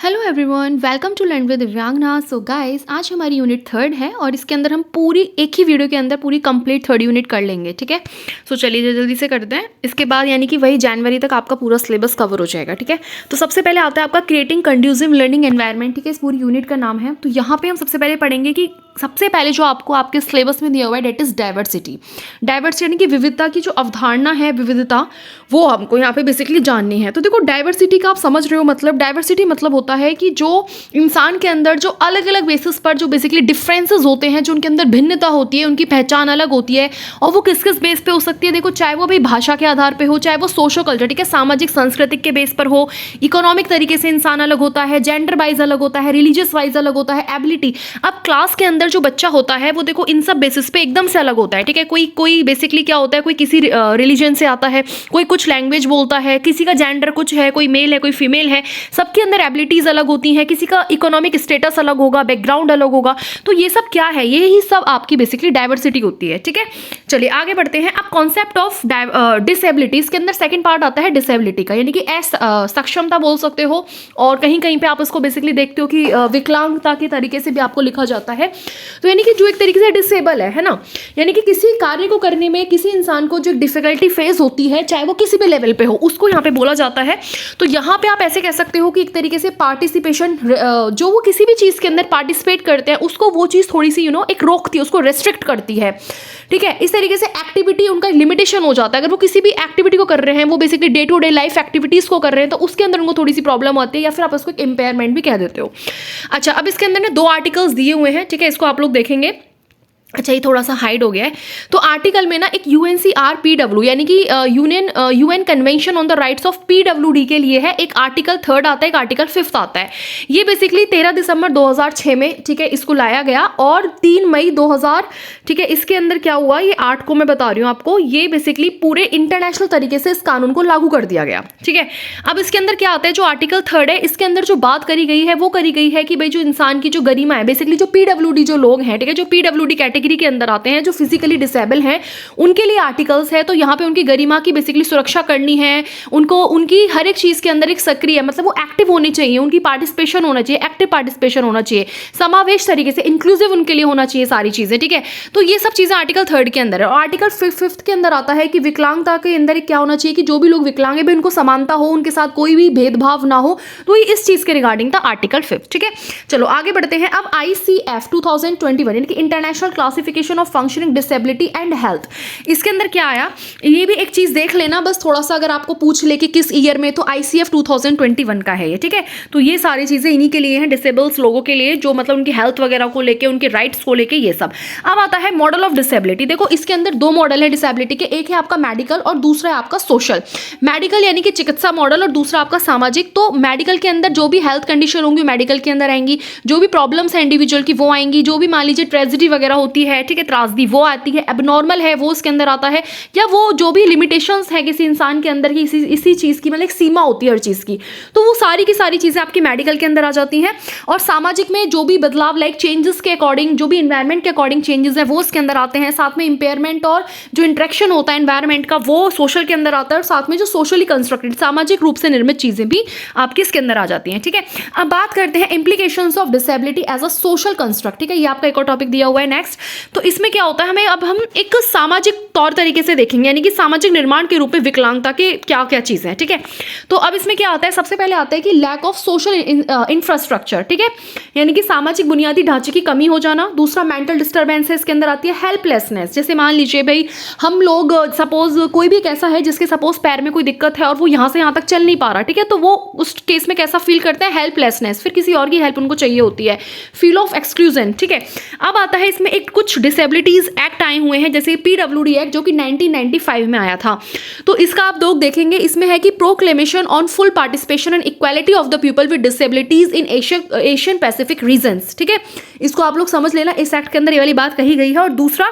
Hello everyone, welcome to learn with Divyangana. So guys, आज हमारी unit third है और इसके अंदर हम पूरी एक ही वीडियो के अंदर पूरी कंप्लीट थर्ड यूनिट कर लेंगे। ठीक है, सो चलिए जल्दी से करते हैं। इसके बाद यानी कि वही जनवरी तक आपका पूरा सिलेबस कवर हो जाएगा। ठीक है, तो सबसे पहले आता है आपका क्रिएटिंग कंड्यूसिव लर्निंग एनवायरनमेंट। ठीक है, इस पूरी यूनिट का नाम है। तो यहाँ पे हम सबसे पहले पढ़ेंगे कि सबसे पहले जो आपको आपके सिलेबस में दिया हुआ है डेट इज डाइवर्सिटी। डाइवर्सिटी यानी कि विविधता की जो अवधारणा है, विविधता, वो हमको यहाँ पे बेसिकली जाननी है। तो देखो, डाइवर्सिटी का आप समझ रहे हो मतलब, डाइवर्सिटी मतलब होता है कि जो इंसान के अंदर जो अलग अलग बेसिस पर जो बेसिकली डिफरेंसेस होते हैं, जो उनके अंदर भिन्नता होती है, उनकी पहचान अलग होती है। और वो किस किस बेस पे हो सकती है? देखो, चाहे वो भाई भाषा के आधार पे हो, चाहे वो सोशो कल्चर, ठीक है, सामाजिक सांस्कृतिक के बेस पर हो, इकोनॉमिक तरीके से इंसान अलग होता है, जेंडर वाइज अलग होता है, रिलीजियस वाइज अलग होता है, एबिलिटी। अब क्लास के अंदर जो बच्चा होता है वो देखो इन सब बेसिस पे एकदम से अलग होता है। ठीक है, कोई बेसिकली क्या होता है, कोई किसी रिलीजन से आता है, कोई कुछ लैंग्वेज बोलता है, किसी का जेंडर कुछ है, कोई मेल है, कोई फीमेल है, सबके अंदर एबिलिटीज अलग होती हैं, किसी का इकोनॉमिक स्टेटस अलग होगा, बैकग्राउंड अलग होगा। तो ये सब क्या है? ये ही सब आपकी बेसिकली डाइवर्सिटी होती है। ठीक है, चलिए आगे बढ़ते हैं। अब कॉन्सेप्ट ऑफ डिसेबिलिटी, इसके अंदर सेकंड पार्ट आता है डिसेबिलिटी का, यानी कि सक्षमता बोल सकते हो, और कहीं कहीं पे आप इसको बेसिकली देखते हो कि विकलांगता के तरीके से भी आपको लिखा जाता है। तो यानी कि जो एक तरीके से डिसेबल है ना, यानी कि किसी कार्य को करने में किसी इंसान को जो डिफिकल्टी फेस होती है, चाहे वो किसी भी लेवल पे हो, उसको यहाँ पे बोला जाता है। तो यहाँ पे आप ऐसे कह सकते हो कि एक तरीके से पार्टिसिपेशन, जो वो किसी भी चीज़ के अंदर पार्टिसिपेट करते हैं, उसको वो चीज़ थोड़ी सी एक रोकती है, उसको रेस्ट्रिक्ट करती है। ठीक है, इस तरीके से एक्टिविटी उनका लिमिटेशन हो जाता है। अगर वो किसी भी एक्टिविटी को कर रहे हैं, वो basically day to day life activities को कर रहे हैं, तो उसके अंदर उनको थोड़ी सी प्रॉब्लम आती है, या फिर आप उसको एक इम्पेयरमेंट भी कह देते हो। अच्छा, अब इसके अंदर ना 2 आर्टिकल्स दिए हुए हैं। ठीक है, इसको आप लोग देखेंगे। अच्छा, ये थोड़ा सा हाइड हो गया है। तो आर्टिकल में ना एक UNCRPW यानी कि UN convention on the rights of PWD के लिए है, एक आर्टिकल 3 आता है, एक आर्टिकल 5 आता है। ये बेसिकली 13 दिसंबर 2006 में, ठीक है, इसको लाया गया, और 3 मई 2000, ठीक है, इसके अंदर क्या हुआ, ये 8 को मैं बता रही हूँ आपको, ये बेसिकली पूरे इंटरनेशनल तरीके से इस कानून को लागू कर दिया गया। ठीक है, अब इसके अंदर क्या आता है, जो आर्टिकल 3 है, इसके अंदर जो बात करी गई है वो करी गई है कि भाई जो इंसान की जो गरिमा है, बेसिकली जो PWD जो लोग हैं, ठीक है, जो PWD कैटेगरी के अंदर आते हैं, जो फिजिकली डिसेबल हैं, उनके लिए आर्टिकल्स है। तो यहाँ पे उनकी गरिमा की बेसिकली सुरक्षा करनी है, उनको उनकी हर एक चीज के अंदर एक सक्रिय, मतलब वो एक्टिव होनी चाहिए, उनकी पार्टिसिपेशन होना चाहिए, एक्टिव पार्टिसिपेशन होना चाहिए, समावेश तरीके से इंक्लूसिव उनके लिए होना चाहिए सारी चीजें। ठीक है, तो ये सब चीजें आर्टिकल 3 के अंदर है। और आर्टिकल 5 के अंदर आता है कि विकलांगता के अंदर क्या होना चाहिए, कि जो भी लोग विकलांग है उनको समानता हो, उनके साथ कोई भी भेदभाव ना हो। तो ये इस चीज के रिगार्डिंग था आर्टिकल 5। ठीक है, चलो आगे बढ़ते हैं। अब ICF 2021 यानी कि international classification of functioning disability and health, इसके अंदर क्या आया, ये भी एक चीज देख लेना बस थोड़ा सा, अगर आपको पूछ ले कि किस ईयर में, तो ICF 2021 का है ये। ठीक है, तो ये सारी चीजें इन्हीं के लिए हैं, डिसेबल्स लोगों के लिए, जो मतलब उनकी हेल्थ वगैरह को लेके, उनके राइट्स को लेके, ये सब। अब आता है मॉडल ऑफ डिसेबिलिटी। देखो, इसके अंदर 2 मॉडल है डिसेबिलिटी के, एक है आपका मेडिकल और दूसरा है आपका सोशल। मेडिकल यानी कि चिकित्सा मॉडल, और दूसरा आपका सामाजिक। तो मेडिकल के अंदर जो भी हेल्थ कंडीशन होंगी मेडिकल के अंदर आएंगी, जो भी प्रॉब्लम्स है इंडिविजुअल की वो आएंगी, जो भी मान लीजिए ट्रेजेडी वगैरह होती है, ठीक है, त्रासदी, वो आती है, एबनॉर्मल है वो इसके अंदर आता है, या वो जो भी लिमिटेशंस है किसी इंसान के अंदर की, इसी चीज की, मतलब एक सीमा होती है हर चीज की, तो वो सारी की सारी चीजें आपकी मेडिकल के अंदर आ जाती हैं। और सामाजिक में जो भी बदलाव, लाइक चेंजेस के अकॉर्डिंग, जो भी एनवायरमेंट के अकॉर्डिंग चेंजेस है वो इसके अंदर आते हैं। साथ में इंपेयरमेंट और जो इंटरेक्शन होता है एनवायरमेंट का, वो सोशल के अंदर आता है। और साथ में जो सोशली कंस्ट्रक्टेड, सामाजिक रूप से निर्मित चीजें भी आपकी इसके अंदर आ जाती हैं। ठीक है, अब बात करते हैं implications of disability as a social construct. ठीक है, ये आपका एक और टॉपिक दिया हुआ है नेक्स्ट। तो इसमें क्या होता है, हमें अब हम एक सामाजिक तौर तरीके से देखेंगे, यानी कि सामाजिक निर्माण के रूप में विकलांगता के क्या क्या चीजें हैं। ठीक है, तो अब इसमें क्या आता है, सबसे पहले आता है कि लैक ऑफ सोशल इंफ्रास्ट्रक्चर। ठीक है, यानी कि सामाजिक बुनियादी ढांचे की कमी हो जाना। दूसरा मेंटल डिस्टर्बेंस है, इसके अंदर आती है हेल्पलेसनेस। जैसे मान लीजिए भाई, हम लोग सपोज कोई भी कैसा है जिसके सपोज पैर में कोई दिक्कत है और वो यहाँ से यहाँ तक चल नहीं पा रहा, ठीक है, तो वो उस केस में कैसा फील करते हैं, हेल्पलेसनेस, फिर किसी और की हेल्प उनको चाहिए होती है, फील ऑफ एक्सक्लूजन। ठीक है, अब आता है इसमें एक कुछ डिसेबिलिटीज एक्ट आए हुए हैं, जैसे PWD एक्ट जो कि 1995 में आया था। तो इसका आप लोग देखेंगे, इसमें है कि proclamation on full participation and equality of the people with disabilities in Asian Pacific regions. ठीक है, इसको आप लोग समझ लेना, इस एक्ट के अंदर ये वाली बात कही गई है। और दूसरा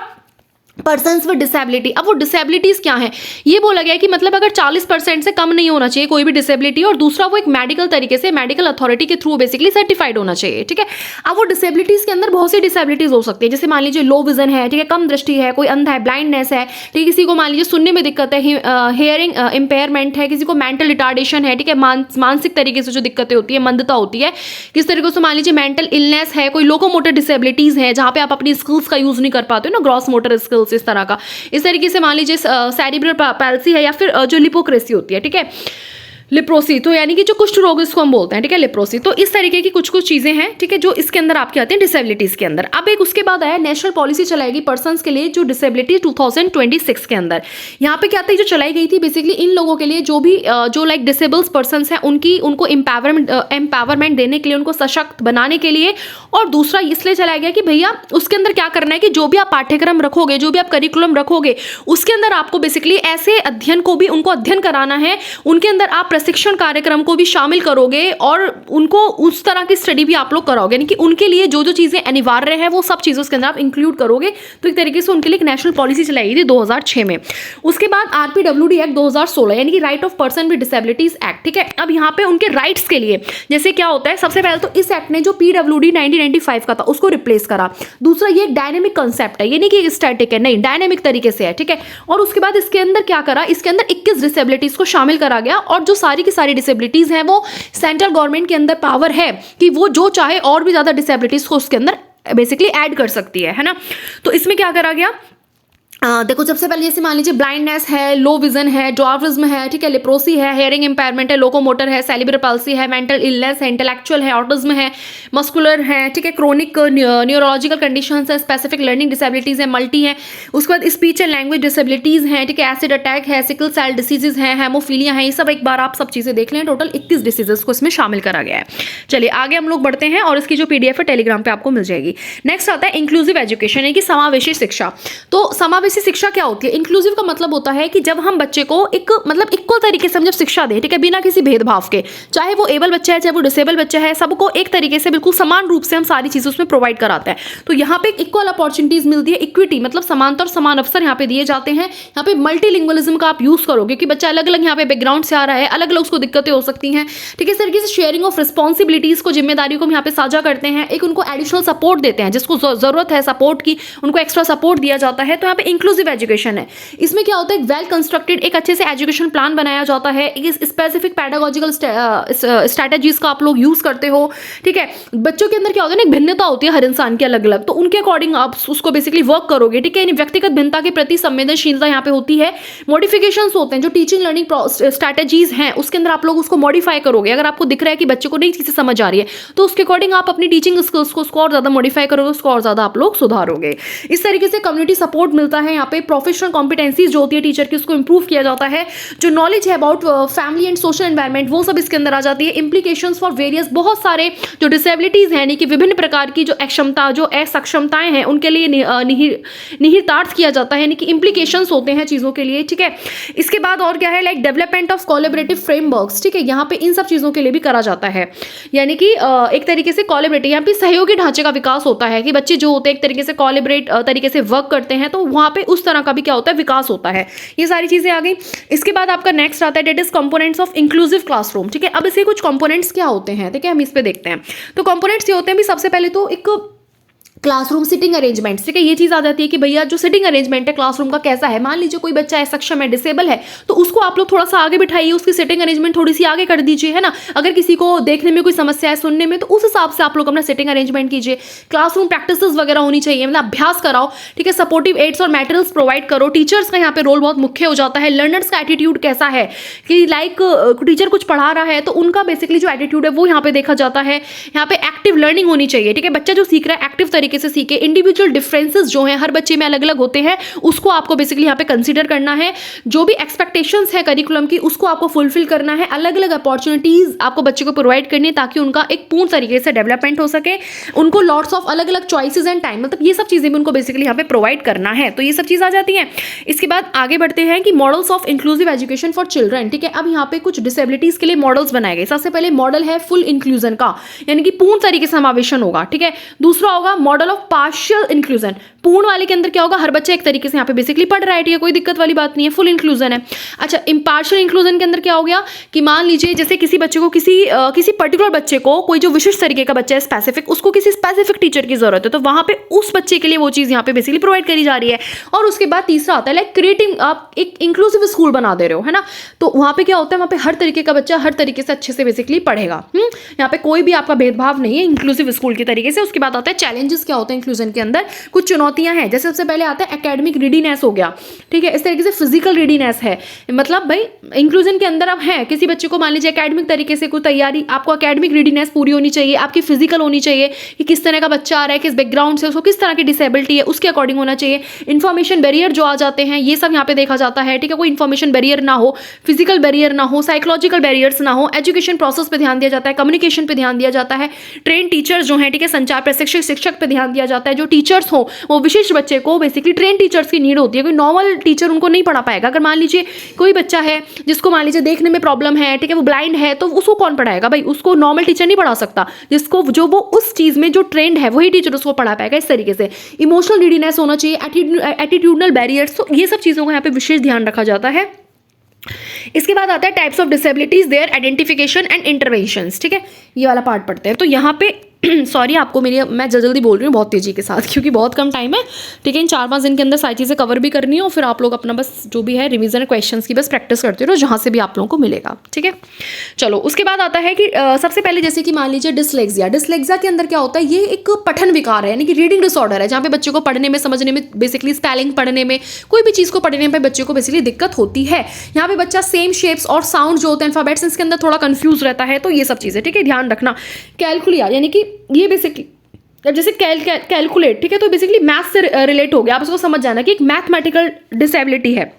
पर्सन्स विद डिसेबिलिटी। अब वो डिसेबिलिटीज क्या है, ये बोला गया है कि मतलब अगर 40% से कम नहीं होना चाहिए कोई भी डिसेबिलिटी, और दूसरा वो एक मेडिकल तरीके से मेडिकल अथॉरिटी के थ्रू बेसिकली सर्टिफाइड होना चाहिए, ठीक है। अब वो डिसेबिलिटीज के अंदर बहुत सी डिसेबिलिटीज हो सकती है, जैसे मान लीजिए लो विजन है, ठीक है, कम दृष्टि है, कोई अंधा है, ब्लाइंडनेस है, ठीक है, किसी को मान लीजिए सुनने में दिक्कत है, हेयरिंग इम्पेयरमेंट है, किसी को मेंटल रिटार्डेशन है, ठीक है, मानसिक तरीके से जो दिक्कतें होती है, मंदता होती है, किस तरीके से मान लीजिए मेंटल इलनेस है, कोई लोकोमोटर डिसेबिलिटीज है जहाँ पे आप अपनी स्किल्स का यूज नहीं कर पाते हो ना, ग्रॉस मोटर स्किल्स इस तरह का, इस तरीके से मान लीजिए सेरिब्रल पैल्सी है, या फिर जो लिपोक्रेसी होती है, ठीक है, लिप्रोसी, तो यानी कि जो कुष्ठ रोग इसको हम बोलते हैं, ठीक है, लिप्रोसी। तो इस तरीके की कुछ कुछ चीजें हैं, ठीक है, जो इसके अंदर आपकी आती हैं डिसेबिलिटीज के अंदर। अब एक उसके बाद आया नेशनल पॉलिसी चलाई गई पर्सन्स के लिए जो डिसेबिलिटी 2026 के अंदर। यहाँ पे क्या था, जो चलाई गई थी बेसिकली इन लोगों के लिए जो भी जो लाइक डिसेबल्स पर्सन्स हैं उनको एम्पावरमेंट देने के लिए, उनको सशक्त बनाने के लिए, और दूसरा इसलिए चलाया गया कि भैया उसके अंदर क्या करना है कि जो भी आप पाठ्यक्रम रखोगे, जो भी आप करिकुलम रखोगे, उसके अंदर आपको बेसिकली ऐसे अध्ययन को भी उनको अध्ययन कराना है, उनके अंदर आप प्रशिक्षण कार्यक्रम को भी शामिल करोगे और उनको उस तरह की स्टडी भी आप लोग कराओगे, यानी कि उनके लिए जो जो चीजें अनिवार्य है वो सब चीजों के अंदर आप इंक्लूड करोगे। तो एक तरीके से उनके लिए एक नेशनल पॉलिसी चलाई गई थी 2006 में। उसके बाद RPWD एक्ट 2016, यानी कि right of person with disabilities act, ठीक है। अब यहाँ पे उनके राइट्स के लिए जैसे क्या होता है, सबसे पहले तो इस एक्ट ने जो PWD 1995 का था उसको रिप्लेस करा। दूसरा ये एक डायनेमिक कंसेप्ट है, ये नहीं कि स्टैटिक है, नहीं, डायनेमिक तरीके से है, ठीक है। और उसके बाद इसके अंदर क्या करा, इसके अंदर 21 डिसेबिलिटीज को शामिल करा गया, और जो सारी की सारी डिसेबिलिटीज हैं वो सेंट्रल गवर्नमेंट के अंदर पावर है कि वो जो चाहे और भी ज्यादा डिसेबिलिटीज को उसके अंदर बेसिकली ऐड कर सकती है ना। तो इसमें क्या करा गया, देखो सबसे पहले जैसे मान लीजिए ब्लाइंडनेस है, लो विजन है, ड्वार्फिज्म है, ठीक है, लेप्रोसी है, हेयरिंग इंपेयरमेंट है, लोकोमोटर है, सेरिब्रल पाल्सी है, मेंटल इलनेस है, इंटेलेक्चुअल है, ऑटिज्म है, मस्कुलर है, ठीक है, क्रोनिक न्यूरोलॉजिकल कंडीशंस है, स्पेसिफिक लर्निंग डिसेबिलिटीज है, मल्टी है, उसके बाद स्पीच एंड लैंग्वेज डिसेबिलिटीज हैं, ठीक है, एसिड अटैक है, सिकल सेल डिसीजेज है, हेमोफीलिया है, ये सब एक बार आप सब चीजें देख लें। टोटल 21 डिसीजेस को इसमें शामिल करा गया है। चलिए आगे हम लोग बढ़ते हैं और इसकी जो PDF है टेलीग्राम पे आपको मिल जाएगी। नेक्स्ट आता है इंक्लूसिव एजुकेशन, यानी कि समावेशी शिक्षा। तो समावेशी शिक्षा क्या होती है, इंक्लूसिव का मतलब होता है कि जब हम बच्चे को एक मतलब इक्वल तरीके से हम जब शिक्षा दें, ठीक है, बिना किसी भेदभाव के, चाहे वो एबल बच्चा है चाहे वो डिसेबल बच्चा है, सबको एक तरीके से बिल्कुल समान रूप से हम सारी चीजें उसमें प्रोवाइड कराते हैं। तो यहाँ पे इक्वल अपॉर्चुनिटीज मिलती है, इक्विटी मतलब समानता और समान अवसर यहाँ पे दिए जाते हैं। यहाँ पे मल्टीलिंगुअलिज्म का आप यूज करोगे कि बच्चा अलग अलग यहाँ पे बैकग्राउंड से आ रहा है, अलग अलग उसको दिक्कतें हो सकती हैं, ठीक है। इस तरीके से शेयरिंग ऑफ रिस्पॉन्सिबिलिटीज को, जिम्मेदारियों को हम यहाँ पे साझा करते हैं, एक उनको एडिशनल सपोर्ट देते हैं, जिसको जरूरत है सपोर्ट की उनको एक्स्ट्रा सपोर्ट दिया जाता है। तो यहाँ पे इंक्लूसिव एजुकेशन है। इसमें क्या होता है, वेल कंस्ट्रक्टेड एक अच्छे से एजुकेशन प्लान बनाया जाता है, एक स्पेसिफिक पैडागोजिकल स्ट्रैटेजीज का आप लोग यूज करते हो, ठीक है। बच्चों के अंदर क्या होता है ना, एक भिन्नता होती है हर इंसान की अलग अलग, तो उनके अकॉर्डिंग आप उसको बेसिकली वर्क करोगे, ठीक है। व्यक्तिगत भिन्नता के प्रति संवेदनशीलता यहाँ पे होती है। मॉडिफिकेशंस होते हैं, जो टीचिंग लर्निंग स्ट्रैटेजीज हैं उसके अंदर आप लोग उसको मॉडिफाई करोगे। अगर आपको दिख रहा है कि बच्चे को नई चीजें समझ आ रही है तो उसके अकॉर्डिंग आप अपनी टीचिंग स्किल्स को और ज्यादा मॉडिफाई करोगे, उसको और ज्यादा आप लोग सुधारोगे। इस तरीके से कम्युनिटी सपोर्ट मिलता है। यहाँ पे प्रोफेशनल कॉम्पिटेंसीज जो होती है टीचर की उसको इंप्रूव किया जाता है। जो नॉलेज है about family and social environment वो सब इसके अंदर आ जाती है। इंप्लीकेशंस फॉर वेरियस बहुत सारे जो डिसेबिलिटीज हैं, यानी कि विभिन्न प्रकार की जो अक्षमता जो असक्षमताएं हैं उनके लिए निहितार्थ किया जाता है, यानी कि इंप्लीकेशंस होते हैं चीजों के लिए, ठीक है। इसके बाद और क्या है, like development of collaborative frameworks, ठीक है। यहाँ पे इन सब चीजों के लिए भी करा जाता है, यानी कि एक तरीके से कोलैबोरेटिव यहाँ पे सहयोगी ढांचे का विकास होता है कि बच्चे जो होते हैं एक तरीके से कोलैबोरेट तरीके से वर्क करते हैं, तो वहां पे उस तरह का भी क्या होता है, विकास होता है। ये सारी चीजें आ गई। इसके बाद आपका नेक्स्ट आता है that is components of inclusive classroom, ठीक है। अब इसे कुछ कंपोनेंट्स क्या होते हैं, ठीक है, हम इस पे देखते हैं। तो कंपोनेंट्स ये होते हैं भी, सबसे पहले तो एक क्लासरूम सिटिंग अरेंजमेंट, ठीक है। ये चीज आ जाती है कि भैया जो सिटिंग अरेंजमेंट है क्लासरूम का कैसा है। मान लीजिए कोई बच्चा असक्षम है, डिसेबल है, तो उसको आप लोग थोड़ा सा आगे बिठाइए, उसकी सिटिंग अरेंजमेंट थोड़ी सी आगे कर दीजिए, है ना। अगर किसी को देखने में कोई समस्या है, सुनने में, तो उस हिसाब से आप लोग अपना सिटिंग अरेंजमेंट कीजिए। क्लासरूम प्रैक्टिसेस वगैरह होनी चाहिए, मतलब अभ्यास कराओ, ठीक है। सपोर्टिव एड्स और मटेरियल्स प्रोवाइड करो। टीचर्स का यहाँ पे रोल बहुत मुख्य हो जाता है। लर्नर्स का एटीट्यूड कैसा है कि लाइक टीचर कुछ पढ़ा रहा है तो उनका बेसिकली जो एटीट्यूड है वो यहाँ पे देखा जाता है। यहाँ पे एक्टिव लर्निंग होनी चाहिए, ठीक है। बच्चा जो सीख रहा है एक्टिव तरीके से सीखे। इंडिविजुअल डिफरेंसेस जो हैं हर बच्चे में अलग अलग होते हैं, उसको आपको बेसिकली यहाँ पे कंसीडर करना है। जो भी एक्सपेक्टेशंस है करिकुलम की उसको आपको फुलफिल करना है। अलग अलग अपॉर्चुनिटीज आपको बच्चे को प्रोवाइड करनी है ताकि उनका एक पूर्ण तरीके से डेवलपमेंट हो सके। उनको लॉट्स ऑफ अलग अलग चॉइसेस एंड टाइम, मतलब ये सब चीजें भी उनको बेसिकली यहाँ पे प्रोवाइड करना है। तो ये सब चीज आ जाती है। इसके बाद आगे बढ़ते हैं कि models of inclusive education for children, ठीक है। अब यहाँ पे कुछ डिसेबिलिटीज के लिए मॉडल्स बनाए गए। सबसे पहले मॉडल है फुल इंक्लूजन का, यानी कि पूर्ण तरीके से समावेशन होगा, ठीक है। दूसरा होगा model model of partial inclusion. पूर्ण वाले के अंदर क्या होगा, हर बच्चा एक तरीके से यहाँ पे बेसिकली पढ़ रहा है, ठीक है, कोई दिक्कत वाली बात नहीं है, फुल इंक्लूजन है। अच्छा, इम्पार्शियल इंक्लूजन के अंदर क्या हो गया कि मान लीजिए जैसे किसी बच्चे को किसी पर्टिकुलर बच्चे को कोई जो विशिष्ट तरीके का बच्चा है स्पेसिफिक, उसको किसी स्पेसिफिक टीचर की जरूरत है, तो वहां पे उस बच्चे के लिए वो चीज यहाँ पे बेसिकली प्रोवाइड करी जा रही है। और उसके बाद तीसरा आता है लाइक क्रिएटिंग, आप एक इंक्लूसिव स्कूल बना दे रहे हो, है ना, तो वहां पे क्या होता है, वहां पे हर तरीके का बच्चा हर तरीके से अच्छे से बेसिकली पढ़ेगा। यहाँ पे कोई भी आपका भेदभाव नहीं है, इंक्लूसिव स्कूल की तरीके से। उसके बाद आता है चैलेंजेस क्या होते हैं इंक्लूजन के अंदर, कुछ चुनौतियां हैं। जैसे सबसे पहले आता है एकेडमिक रेडीनेस हो गया, ठीक है, इस तरीके से फिजिकल रेडीनेस है, मतलब भाई इंक्लूजन के अंदर अब है किसी बच्चे को मान लीजिए एकेडमिक तरीके से कोई तैयारी, आपको एकेडमिक रेडीनेस पूरी होनी चाहिए, आपकी फिजिकल होनी चाहिए कि किस तरह का बच्चा आ रहा है, किस बैकग्राउंड से, उसको किस तरह की डिसेबिलिटी है, उसके अकॉर्डिंग होना चाहिए। इन्फॉर्मेशन बैरियर जो आ जाते हैं ये सब यहाँ पे देखा जाता है, ठीक है, कोई इन्फॉर्मेशन बैरियर ना हो, फिजिकल बैरियर ना हो, साइकोलॉजिकल बैरियर्स ना हो, एजुकेशन प्रोसेस पे ध्यान दिया जाता है, कम्युनिकेशन पे ध्यान दिया जाता है, ट्रेन टीचर्स जो हैं, ठीक है, संचार प्रशिक्षक शिक्षक पे ध्यान दिया जाता है, जो टीचर्स हो वो विशिष्ट बच्चे को बेसिकली ट्रेन टीचर्स की नीड होती है, कोई नॉर्मल टीचर उनको नहीं पढ़ा पाएगा। अगर मान लीजिए कोई बच्चा है जिसको मान लीजिए देखने में प्रॉब्लम है, ठीक है, वो ब्लाइंड है, तो उसको कौन पढ़ाएगा भाई, उसको नॉर्मल टीचर नहीं पढ़ा सकता, जिसको जो वो उस चीज में जो ट्रेंड है वही टीचर उसको पढ़ा पाएगा। इस तरीके से इमोशनल रेडीनेस होना चाहिए, एटीट्यूडनल बैरियर्स, तो ये सब चीजों का यहाँ पे विशेष ध्यान रखा जाता है। इसके बाद आता है types of disabilities, their identification and interventions, ठीक है, ये वाला पार्ट पढ़ते हैं। तो यहाँ पे सॉरी आपको मैं जल्दी बोल रही हूँ बहुत तेज़ी के साथ, क्योंकि बहुत कम टाइम है, ठीक है, इन 4-5 दिन के अंदर सारी चीज़ें कवर भी करनी है, और फिर आप लोग अपना बस जो भी है रिवीजन क्वेश्चंस की बस प्रैक्टिस करते रहो जहाँ से भी आप लोगों को मिलेगा, ठीक है। चलो उसके बाद आता है कि सबसे पहले जैसे कि मान लीजिए डिसलेक्सिया के अंदर क्या होता है, ये एक पठन विकार है, यानी कि रीडिंग डिसऑर्डर है, जहाँ पे बच्चे को पढ़ने में, समझने में, बेसिकली स्पेलिंग पढ़ने में, कोई भी चीज़ को पढ़ने में बच्चे को बेसिकली दिक्कत होती है। यहाँ पे बच्चा सेम शेप्स और साउंड जो होते हैं अल्फाबेट्स, इसके अंदर थोड़ा कंफ्यूज रहता है, तो ये सब चीज़ें, ठीक है, ध्यान रखना। कैलकुलिया यानी कि ये बेसिकली जैसे कैलकुलेट, ठीक है, तो बेसिकली मैथ से रिलेट हो गया, आप उसको समझ जाना कि एक मैथमेटिकल डिसेबिलिटी है।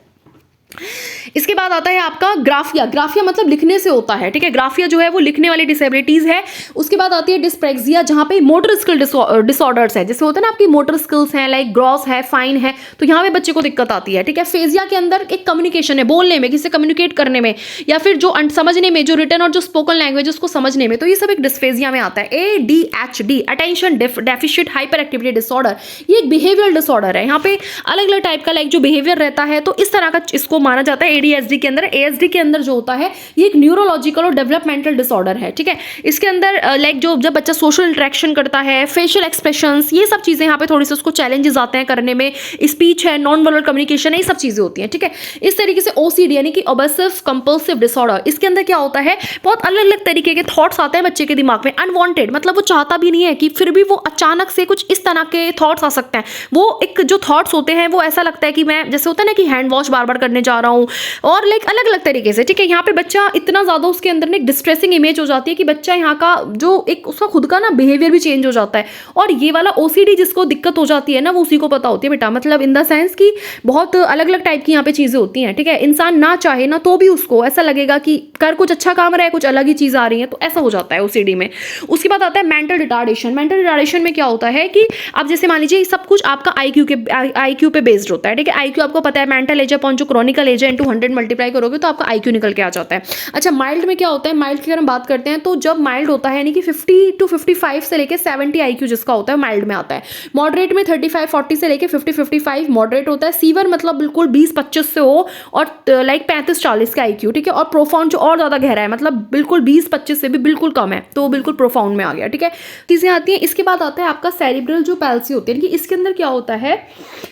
इसके बाद आता है आपका ग्राफिया मतलब लिखने से होता है, ठीक है, ग्राफिया जो है वो लिखने वाली डिसेबिलिटीज है। उसके बाद आती है डिस्प्रेक्सिया, जहाँ पे मोटर स्किल डिसऑर्डर्स है, जैसे होता है ना आपकी मोटर स्किल्स हैं, लाइक ग्रॉस है, फाइन है, तो यहाँ पे बच्चे को दिक्कत आती है, ठीक है। फेजिया के अंदर एक कम्युनिकेशन है, बोलने में, किसी से कम्युनिकेट करने में, या फिर जो समझने में, जो रिटन और जो स्पोकन लैंग्वेज उसको समझने में, तो ये सब एक डिस्फेजिया में आता है। ADHD attention deficit hyper activity disorder, ये एक बिहेवियरल डिसऑर्डर है। यहाँ पे अलग अलग टाइप का लाइक जो बिहेवियर रहता है, तो इस तरह का इसको माना जाता है। ADHD के अंदर, ASD के अंदर जो होता है ये एक न्यूरोलॉजिकल और डेवलपमेंटल डिसऑर्डर है, ठीक है। इसके अंदर लाइक जो जब बच्चा सोशल इंटरेक्शन करता है, फेशियल एक्सप्रेशंस, ये सब चीजें यहाँ पे थोड़ी सी उसको चैलेंजेस आते हैं करने में, स्पीच है, नॉन वर्बल कम्युनिकेशन है, ये सब चीजें होती हैं, ठीक है। इस तरीके से OCD यानी कि ऑब्सेसिव कंपल्सिव डिसऑर्डर, इसके अंदर क्या होता है, बहुत अलग अलग तरीके के थॉट्स आते हैं बच्चे के दिमाग में, अनवांटेड, मतलब वो चाहता भी नहीं है कि फिर भी वो अचानक से कुछ इस तरह के थॉट्स आ सकते हैं। वो एक जो थॉट्स होते हैं वो ऐसा लगता है कि मैं, जैसे होता है ना कि हैंड वॉश बार बार करने जा रहा हूँ, और लाइक अलग अलग तरीके से, ठीक है। यहाँ पे बच्चा इतना ज्यादा उसके अंदर ना एक डिस्ट्रेसिंग इमेज हो जाती है कि बच्चा यहाँ का जो एक उसका खुद का ना बिहेवियर भी चेंज हो जाता है। और ये वाला OCD जिसको दिक्कत हो जाती है ना, वो उसी को पता होती है बेटा, मतलब इन द सेंस कि बहुत अलग अलग टाइप की यहाँ पे चीजें होती हैं, ठीक है। इंसान ना चाहे ना तो भी उसको ऐसा लगेगा कि कर कुछ अच्छा काम रहा है, कुछ अलग ही चीज आ रही है, तो ऐसा हो जाता है OCD में। उसके बाद आता है मेंटल रिटार्डेशन। मेंटल रिटार्डेशन में क्या होता है कि आप जैसे मान लीजिए सब कुछ आपका IQ पे बेस्ड होता है, ठीक है। IQ आपको पता है मेंटल एज अपॉन जो क्रॉनिकल एज है इनटू 100 मल्टीप्लाई करोगे तो आपका IQ निकल के आ जाता है। अच्छा, माइल्ड में क्या होता है, माइल्ड की अगर हम बात करते हैं तो जब माइल्ड होता है यानी कि 50 to 55 से लेके 70 IQ जिसका होता है माइल्ड में आता है। मॉडरेट में 35-40 से लेके 50-55 मॉडरेट होता है। सीवर मतलब बिल्कुल 20-25 से हो और लाइक 35-40 का IQ, ठीक है। और प्रोफाउंड जो और ज्यादा गहरा है, मतलब बिल्कुल 20-25 से भी बिल्कुल कम है, तो बिल्कुल प्रोफाउंड में आ गया, ठीक है। चीजें आती हैं। इसके बाद आता है आपका सेरिब्रल जो पैल्सी होती है, कि इसके अंदर क्या होता है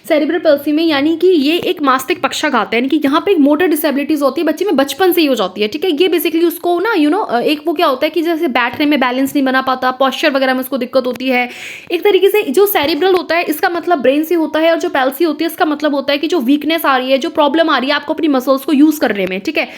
सेरिब्रल पैल्सी में, यानी कि ये एक मास्तिक पक्षाघात है, यानी कि यहाँ पे एक मोटर डिसेबिलिटीज होती है बच्चे में, बचपन से ही हो जाती है, ठीक है। ये बेसिकली उसको ना एक वो क्या होता है कि जैसे बैठने में बैलेंस नहीं बना पाता, पॉस्चर वगैरह में उसको दिक्कत होती है। एक तरीके से जो सेरिब्रल होता है इसका मतलब ब्रेन से होता है, और जो पैल्सी होती है इसका मतलब होता है कि जो वीकनेस आ रही है, जो प्रॉब्लम आ रही है आपको अपनी मसल्स को यूज करने में, ठीक है,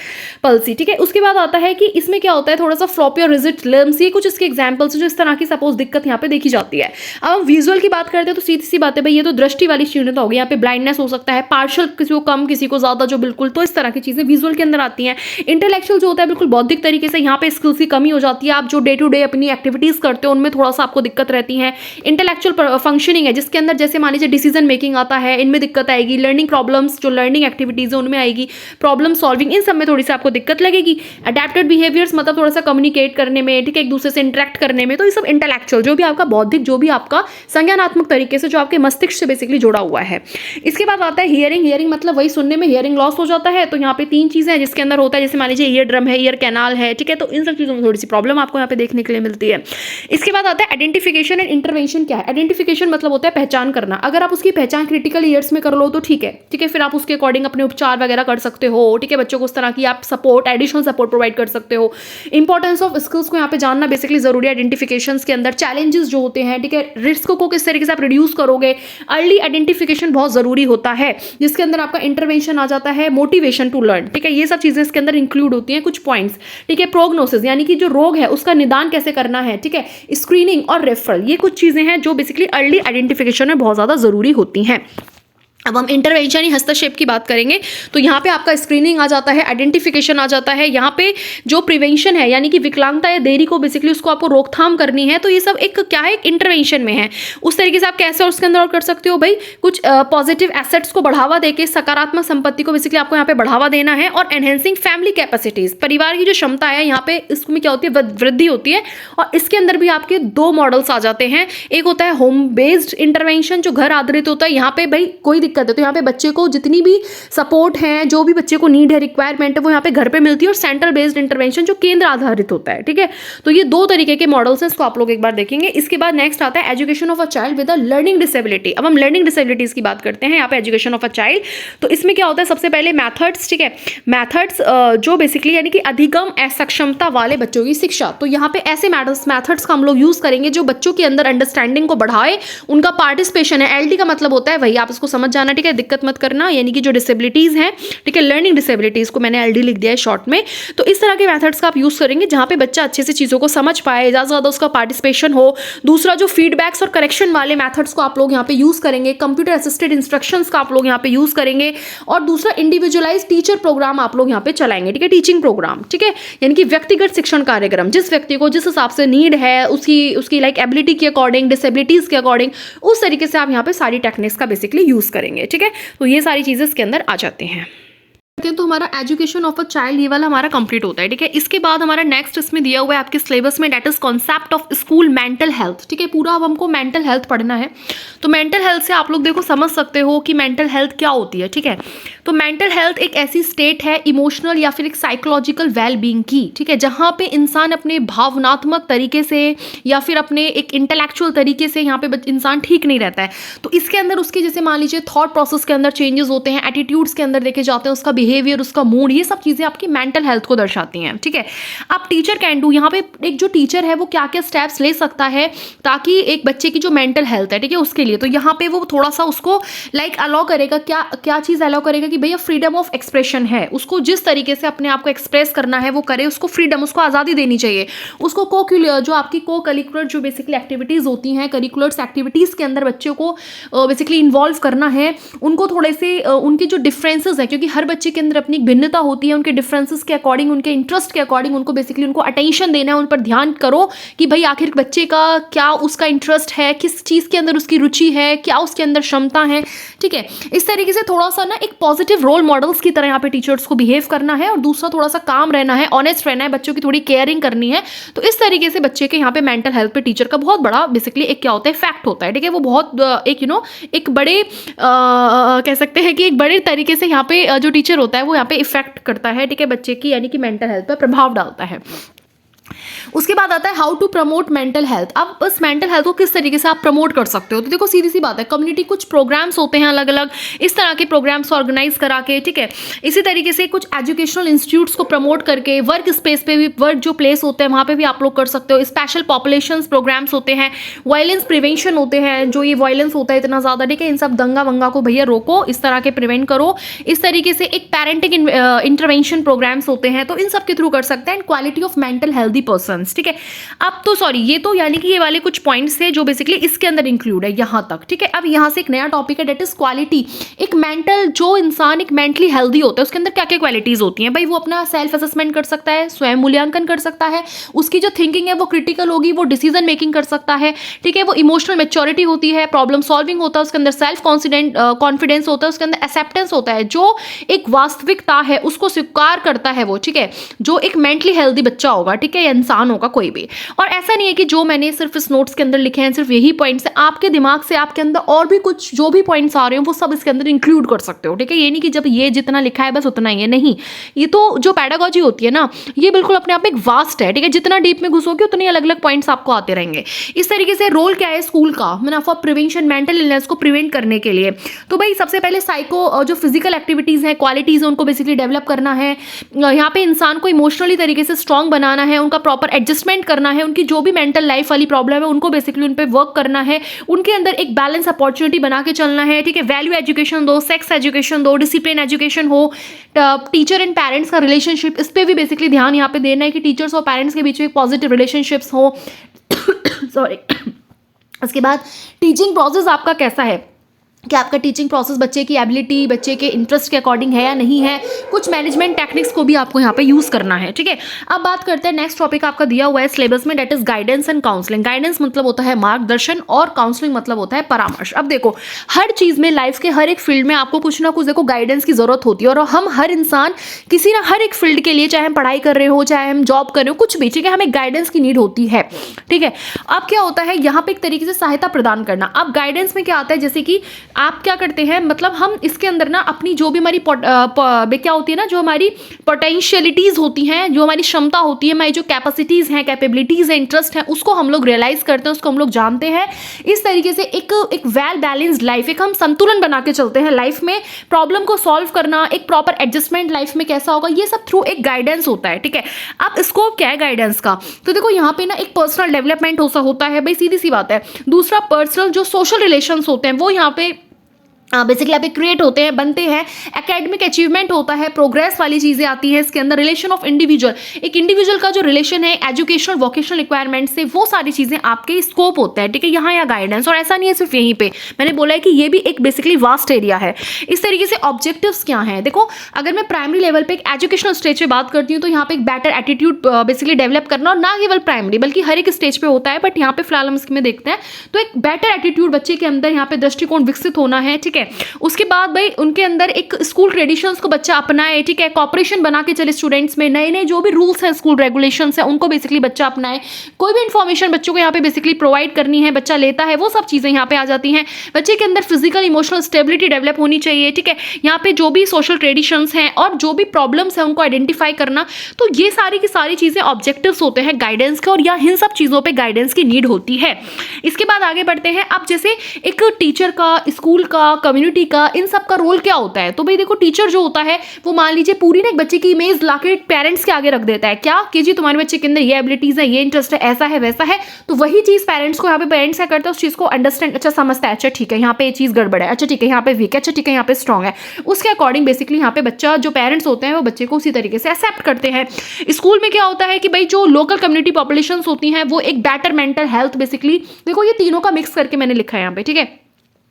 पल्सी, ठीक है। उसके बाद आता है कि इसमें क्या होता है थोड़ा सा फ्लॉपी और रिजिड लिम्स, ये कुछ इसके एग्जांपल्स जो इस तरह की सपोज दिक्कत यहाँ पे देखी जाती है। अब हम विजुअल की बात करते हैं तो सीधी सी बात है भाई, ये तो दृष्टि वाली क्षीणता होगी, यहाँ पे ब्लाइंडनेस हो सकता है, पार्शियल, किसी को कम किसी को ज्यादा, जो बिल्कुल, तो तो इस तरह की चीज़ें विजुअल के अंदर आती हैं। इंटेलेक्चुअल जो होता है बिल्कुल बौद्धिक तरीके से, यहाँ पे स्किल्स की कमी हो जाती है। आप जो डे टू डे अपनी एक्टिविटीज़ करते हो उनमें थोड़ा सा आपको दिक्कत रहती है। इंटेलेक्चुअल फंक्शनिंग है जिसके अंदर जैसे मान लीजिए डिसीजन मेकिंग आता है, इनमें दिक्कत आएगी। लर्निंग प्रॉब्लम्स, जो लर्निंग एक्टिविटीज़ है उनमें आएगी। प्रॉब्लम सॉल्विंग, इन सब में थोड़ी सी आपको दिक्कत लगेगी। अडेप्टेड बिहेवियर्स मतलब थोड़ा सा कम्युनिकेट करने में, ठीक है, एक दूसरे से इंटरेक्ट करने में। तो ये सब इंटेलेक्चुअल, जो भी आपका बौद्धिक, जो भी आपका संज्ञानात्मक तरीके से जो आपके मस्तिष्क से बेसिकली जुड़ा हुआ है। इसके बाद आता है हियरिंग। हियरिंग मतलब वही सुनने में हियरिंग लॉस हो जाता है। तो यहाँ पे 3 चीज़ें हैं जिसके अंदर होता है, जैसे मान लीजिए ईयर ड्रम है, ईयर कैनाल है, ठीक है, तो इन सब चीज़ों में थोड़ी सी प्रॉब्लम आपको यहाँ पे देखने के लिए मिलती है। इसके बाद आता है आइडेंटिफिकेशन एंड इंटरवेंशन। क्या है आइडेंटिफिकेशन? मतलब होता है पहचान करना। अगर आप उसकी पहचान क्रिटिकल ईयर्स में कर लो तो ठीक है, ठीक है, फिर आप उसके अकॉर्डिंग अपने उपचार वगैरह कर सकते हो, ठीक है, बच्चों को उस तरह की आप सपोर्ट, एडिशनल सपोर्ट प्रोवाइड कर सकते हो। इंपॉर्टेंस ऑफ स्किल्स को यहाँ पे जानना बेसिकली जरूरी है आइडेंटिफिकेशन के अंदर। चैलेंजेस जो होते हैं, ठीक है, रिस्क को किस तरीके से आप रिड्यूस करोगे, अर्ली आइडेंटिफिकेशन बहुत जरूरी होता है, जिसके अंदर आपका इंटरवेंशन आ जाता है, मोटिवेशन टू लर्न, ठीक है, ये सब चीजें इसके अंदर इंक्लूड होती हैं, कुछ पॉइंट्स, ठीक है। प्रोग्नोसिस यानी कि जो रोग है उसका निदान कैसे करना है, ठीक है, स्क्रीनिंग और रेफरल, ये कुछ चीजें हैं जो बेसिकली अर्ली आइडेंटिफिकेशन में बहुत ज्यादा जरूरी होती हैं। अब हम इंटरवेंशन या हस्तक्षेप की बात करेंगे तो यहाँ पे आपका स्क्रीनिंग आ जाता है, आइडेंटिफिकेशन आ जाता है। यहाँ पे जो प्रिवेंशन है यानी कि विकलांगता या देरी को बेसिकली उसको आपको रोकथाम करनी है, तो ये सब एक क्या है, एक इंटरवेंशन में है। उस तरीके से आप कैसे और उसके अंदर और कर सकते हो भाई, कुछ पॉजिटिव एसेट्स को बढ़ावा देके सकारात्मक संपत्ति को बेसिकली आपको यहाँ पे बढ़ावा देना है। और एनहेंसिंग फैमिली कैपेसिटीज, परिवार की जो क्षमता है यहाँ पे इसमें क्या होती है, वृद्धि होती है। और इसके अंदर भी आपके 2 मॉडल्स आ जाते हैं। एक होता है होम बेस्ड इंटरवेंशन, जो घर आधारित होता है। यहाँ पे भाई कोई दिक्कत है तो यहाँ पे बच्चे को जितनी भी सपोर्ट है, जो भी बच्चे को नीड है, रिक्वायरमेंट है, वो यहाँ पे घर पे मिलती है। और सेंटर बेस्ड इंटरवेंशन जो केंद्र आधारित होता है, ठीक है। तो ये 2 तरीके के मॉडल्स हैं, इसको आप लोग एक बार देखेंगे। इसके बाद नेक्स्ट आता है education of a child with a learning disability. अब हम लर्निंग डिसेबिलिटीज की बात करते हैं यहाँ पे, एजुकेशन ऑफ अ चाइल्ड। तो इसमें क्या होता है, सबसे पहले मैथड्स, ठीक है, मैथड्स जो बेसिकली यानी कि अधिगम असक्षमता वाले बच्चों की शिक्षा। तो यहाँ पे ऐसे मैथड्स का हम लोग यूज करेंगे जो बच्चों के अंदर अंडरस्टैंडिंग को बढ़ाए, उनका पार्टिसिपेशन है। एलडी का मतलब होता है वही, आप इसको समझ जाना, ठीक है, दिक्कत मत करना, यानी कि जो डिसेबिलिटीज हैं, ठीक है, लर्निंग डिसेबिलिटीज को मैंने एलडी लिख दिया है शॉर्ट में। तो इस तरह के मेथड्स का आप यूज करेंगे जहां पे बच्चा अच्छे से चीजों को समझ पाए, ज्यादा से ज्यादा उसका पार्टिसिपेशन हो। दूसरा जो फीडबैक्स और करेक्शन वाले मेथड्स को आप लोग यहाँ पे यूज करेंगे, कंप्यूटर असिस्टेड इंस्ट्रक्शंस का आप लोग यहाँ पे यूज करेंगे। और दूसरा इंडिविजुअलाइज टीचर प्रोग्राम आप लोग यहाँ पे चलाएंगे, ठीक है, टीचिंग प्रोग्राम, ठीक है, यानी कि व्यक्तिगत शिक्षण कार्यक्रम, जिस व्यक्ति को जिस हिसाब से नीड है, उसकी लाइक एबिलिटी के अकॉर्डिंग, डिसेबिलिटीज के अकॉर्डिंग, उस तरीके से आप यहाँ पे सारी टेक्निक्स का बेसिकली यूज करेंगे, ठीक है। तो ये सारी चीजें इसके अंदर आ जाते हैं। तो हमारा एजुकेशन ऑफ अ चाइल्ड ये वाला हमारा कंप्लीट होता है, ठीक है। इसके बाद हमारा नेक्स्ट इसमें दिया हुआ है आपके सिलेबस में, that is concept of school mental health, ठीक है। पूरा अब हमको मेंटल हेल्थ पढ़ना है। तो मेंटल हेल्थ से आप लोग देखो समझ सकते हो कि मेंटल हेल्थ क्या होती है, ठीक है। तो मेंटल हेल्थ एक ऐसी स्टेट है इमोशनल या फिर एक साइकोलॉजिकल वेल बीइंग की, ठीक है, जहाँ पे इंसान अपने भावनात्मक तरीके से या फिर अपने एक इंटेलेक्चुअल तरीके से यहाँ पे इंसान ठीक नहीं रहता है। तो इसके अंदर उसके जैसे मान लीजिए थॉट प्रोसेस के अंदर चेंजेस होते हैं, एटीट्यूड्स के अंदर देखे जाते हैं, उसका बिहेवियर, उसका मूड, ये सब चीजें आपकी मेंटल हेल्थ को दर्शाती हैं, ठीक है। आप टीचर कैन डू, यहाँ पे एक जो टीचर है वो क्या क्या स्टेप्स ले सकता है ताकि एक बच्चे की जो मेंटल हेल्थ है, ठीक है, उसके लिए। तो यहाँ पे वो थोड़ा सा उसको लाइक अलाउ करेगा, क्या क्या चीज अलाउ करेगा कि भैया फ्रीडम ऑफ एक्सप्रेशन है, उसको जिस तरीके से अपने आप को एक्सप्रेस करना है वो करे, उसको फ्रीडम, उसको आजादी देनी चाहिए। उसको जो आपकी को करिकुलर जो बेसिकली एक्टिविटीज होती हैं, करिकुलर्स एक्टिविटीज के अंदर बच्चों को बेसिकली इन्वॉल्व करना है। उनको थोड़े से उनके जो डिफरेंसेस है, क्योंकि हर बच्चे के अंदर अपनी भिन्नता होती है, उनके डिफरेंसेस के अकॉर्डिंग, उनके इंटरेस्ट के अकॉर्डिंग उनको बेसिकली उनको अटेंशन देना है, उन पर ध्यान करो कि भाई आखिर बच्चे का क्या उसका इंटरेस्ट है, किस चीज़ के अंदर उसकी रुचि है, क्या उसके अंदर क्षमता है, ठीक है। इस तरीके से थोड़ा सा ना एक पॉजिटिव रोल मॉडल्स की तरह यहाँ पे टीचर्स को बिहेव करना है। और दूसरा थोड़ा सा काम रहना है, ऑनेस्ट रहना है, बच्चों की थोड़ी केयरिंग करनी है। तो इस तरीके से बच्चे के यहाँ पे मेंटल हेल्थ पे टीचर का बहुत बड़ा बेसिकली एक क्या होता है, फैक्ट होता है, ठीक है। वो बहुत एक एक बड़े कह सकते हैं कि एक बड़े तरीके से यहाँ पे जो टीचर होता है वो यहाँ पे इफेक्ट करता है, ठीक है, बच्चे की यानी कि मेंटल हेल्थ पर प्रभाव डालता है। उसके बाद आता है how to promote mental health. अब बस मेंटल हेल्थ को किस तरीके से आप प्रमोट कर सकते हो, तो देखो सीधी सी बात है, कम्युनिटी कुछ प्रोग्राम्स होते हैं अलग अलग, इस तरह के प्रोग्राम्स ऑर्गेनाइज करा के, ठीक है। इसी तरीके से कुछ एजुकेशनल इंस्टीट्यूट्स को प्रमोट करके वर्क स्पेस पे भी, वर्क जो प्लेस होते हैं वहाँ पे भी आप लोग कर सकते हो। स्पेशल पॉपुलेशन प्रोग्राम्स होते हैं, वायलेंस प्रिवेंशन होते हैं, जो ये वायलेंस होता है इतना ज़्यादा, ठीक है, इन सब दंगा वंगा को भैया रोको, इस तरह के प्रिवेंट करो। इस तरीके से एक पेरेंटिंग इंटरवेंशन प्रोग्राम्स होते हैं, तो इन सब के थ्रू कर सकते हैं। And quality of mental health healthy person, ठीक है। अब तो सॉरी, ये तो यानी कि ये वाले कुछ पॉइंट्स है जो बेसिकली इसके अंदर इंक्लूड है यहाँ तक, ठीक है। अब यहाँ से एक नया टॉपिक है, डेट इज क्वालिटी। एक मेंटल, जो इंसान एक मेंटली हेल्दी होता है उसके अंदर क्या क्या क्वालिटीज होती हैं भाई? वो अपना सेल्फ असेसमेंट कर सकता है, स्वयं मूल्यांकन कर सकता है, उसकी जो थिंकिंग है वो क्रिटिकल होगी, वो डिसीजन मेकिंग कर सकता है, ठीक है। वो इमोशनल मेच्योरिटी होती है, प्रॉब्लम सॉल्विंग होता है उसके अंदर, सेल्फ कॉन्फिडेंस होता है उसके अंदर, एक्सेप्टेंस होता है, जो एक वास्तविकता है उसको स्वीकार करता है वो, ठीक है। जो एक मेंटली हेल्दी बच्चा होगा, ठीक है, या इंसान होगा कोई भी। और ऐसा नहीं है कि जो मैंने सिर्फ इस नोट्स के अंदर लिखे हैं सिर्फ यही पॉइंट्स है, आपके दिमाग से आपके अंदर और भी कुछ जो भी पॉइंट्स आ रहे हो वो सब इसके अंदर इंक्लूड कर सकते हो, ठीक है। ये नहीं कि जब ये जितना लिखा है बस उतना ही है, नहीं। ये तो जो पैडागॉजी होती है ना, ये बिल्कुल अपने आप में एक वास्ट है, ठीक है। जितना डीप में घुसोगे उतने अलग अलग पॉइंट्स आपको आते रहेंगे। इस तरीके से रोल क्या है स्कूल का, मैंने फॉर प्रिवेंशन मेंटल इलनेस को प्रिवेंट करने के लिए, तो भाई सबसे पहले साइको जो फिजिकल एक्टिविटीज हैं, क्वालिटीज हैं, उनको बेसिकली डेवलप करना है। यहाँ पे इंसान को इमोशनली तरीके से स्ट्रांग बनाना है, उनका प्रॉपर एडजस्टमेंट करना है, उनकी जो भी मेंटल लाइफ वाली प्रॉब्लम है उनको बेसिकली उन पर वर्क करना है, उनके अंदर एक बैलेंस अपॉर्चुनिटी बना के चलना है, ठीक है। वैल्यू एजुकेशन दो, सेक्स एजुकेशन दो, डिसिप्लिन एजुकेशन हो, टीचर एंड पेरेंट्स का रिलेशनशिप, इस पर भी बेसिकली ध्यान यहाँ पे देना है कि टीचर्स और पेरेंट्स के बीच में एक पॉजिटिव रिलेशनशिप्स हो। सॉरी। उसके बाद टीचिंग प्रोसेस आपका कैसा है, कि आपका टीचिंग प्रोसेस बच्चे की एबिलिटी, बच्चे के इंटरेस्ट के अकॉर्डिंग है या नहीं है। कुछ मैनेजमेंट टेक्निक्स को भी आपको यहाँ पे यूज़ करना है, ठीक है। अब बात करते हैं नेक्स्ट टॉपिक आपका दिया हुआ है सिलेबस में, that is guidance and counselling. Guidance मतलब होता है मार्गदर्शन और काउंसलिंग मतलब होता है परामर्श। अब देखो, हर चीज़ में, लाइफ के हर एक फील्ड में आपको कुछ ना कुछ देखो गाइडेंस की जरूरत होती है, और हम हर इंसान किसी ना हर एक फील्ड के लिए, चाहे हम पढ़ाई कर रहे हो, चाहे हम जॉब कर रहे हो, कुछ भी, ठीक है, हमें गाइडेंस की नीड होती है, ठीक है। अब क्या होता है यहाँ पे एक तरीके से सहायता प्रदान करना। अब गाइडेंस में क्या आता है, जैसे कि आप क्या करते हैं, मतलब हम इसके अंदर ना अपनी जो भी हमारी क्या होती है ना, जो हमारी पोटेंशियलिटीज होती हैं, जो हमारी क्षमता होती है, हमारी जो कैपेसिटीज हैं, कैपेबिलिटीज हैं, इंटरेस्ट है, उसको हम लोग रियलाइज करते हैं, उसको हम लोग जानते हैं। इस तरीके से एक वेल बैलेंस्ड लाइफ, एक हम संतुलन बना के चलते हैं लाइफ में। प्रॉब्लम को सॉल्व करना, एक प्रॉपर एडजस्टमेंट लाइफ में कैसा होगा, ये सब थ्रू एक गाइडेंस होता है, ठीक है। अब स्कोप क्या है गाइडेंस का, तो देखो यहाँ पे ना एक पर्सनल डेवलपमेंट होता है भाई, सीधी सी बात है। दूसरा पर्सनल जो सोशल रिलेशंस होते हैं वो यहाँ पे बेसिकली यहाँ पे क्रिएट होते हैं, बनते हैं। एकेडमिक अचीवमेंट होता है, प्रोग्रेस वाली चीज़ें आती हैं इसके अंदर। रिलेशन ऑफ इंडिविजुअल, एक इंडिविजुअल का जो रिलेशन है एजुकेशनल वोकेशनल रिक्वायरमेंट से, वो सारी चीज़ें आपके स्कोप होता है, ठीक है, यहाँ या गाइडेंस। और ऐसा नहीं है सिर्फ यहीं पे, मैंने बोला है कि ये भी एक बेसिकली वास्ट एरिया है। इस तरीके से ऑब्जेक्टिव्स क्या हैं, देखो अगर मैं प्राइमरी लेवल पे एक एजुकेशनल स्टेज पे बात करती हूँ तो यहाँ पे एक बेटर एटीट्यूड बेसिकली डेवलप करना, और ना केवल प्राइमरी बल्कि हर एक स्टेज पे होता है, बट यहाँ पे फिलहाल हम इसमें देखते हैं। तो एक बेटर एटीट्यूड बच्चे के अंदर यहाँ पे दृष्टिकोण विकसित होना है, ठीक है। उसके बाद भाई उनके अंदर एक स्कूल ट्रेडिशंस को बच्चा अपनाए, ठीक है, कॉपरेशन बना के चले स्टूडेंट्स में, नए नए जो भी रूल्स हैं, स्कूल रेगुलेशंस हैं, उनको बेसिकली बच्चा अपनाए। कोई भी इंफॉर्मेशन बच्चों को यहाँ पे बेसिकली प्रोवाइड करनी है, बच्चा लेता है, वो सब चीज़ें यहाँ पे आ जाती हैं। बच्चे के अंदर फिजिकल इमोशनल स्टेबिलिटी डेवलप होनी चाहिए, ठीक है। यहाँ पे जो भी सोशल ट्रेडिशंस हैं और जो भी प्रॉब्लम्स हैं उनको आइडेंटिफाई करना, तो ये सारी की सारी चीज़ें ऑब्जेक्टिव्स होते हैं गाइडेंस के, और या इन सब चीज़ों पर गाइडेंस की नीड होती है। इसके बाद आगे बढ़ते हैं। अब जैसे एक टीचर का, स्कूल का, कम्युनिटी का, इन सब का रोल क्या होता है, तो भाई देखो टीचर जो होता है वो मान लीजिए पूरी ना एक बच्चे की इमेज लाके पेरेंट्स के आगे रख देता है, क्या कि जी तुम्हारे बच्चे के अंदर ये एबिलिटीज है, ये इंटरेस्ट है, ऐसा है वैसा है। तो वही चीज पेरेंट्स को, यहाँ पे पेरेंट्स क्या करते हैं, उस चीज को अंडरस्टैंड, अच्छा समझता है, अच्छा ठीक है यहाँ पे ये चीज गड़बड़ है, अच्छा ठीक है यहाँ पे वीक है, अच्छा ठीक है यहाँ पे स्ट्रॉन्ग है, उसके अकॉर्डिंग बेसिकली यहाँ पे बच्चा, जो पेरेंट्स होते हैं वो बच्चे को उसी तरीके से एक्सेप्ट करते हैं। स्कूल में क्या होता है कि भाई जो लोकल कम्युनिटी पॉपुलेशन होती हैं वो एक बेटर मेंटल हेल्थ, बेसिकली देखो ये तीनों का मिक्स करके मैंने लिखा है यहाँ पे, ठीक है।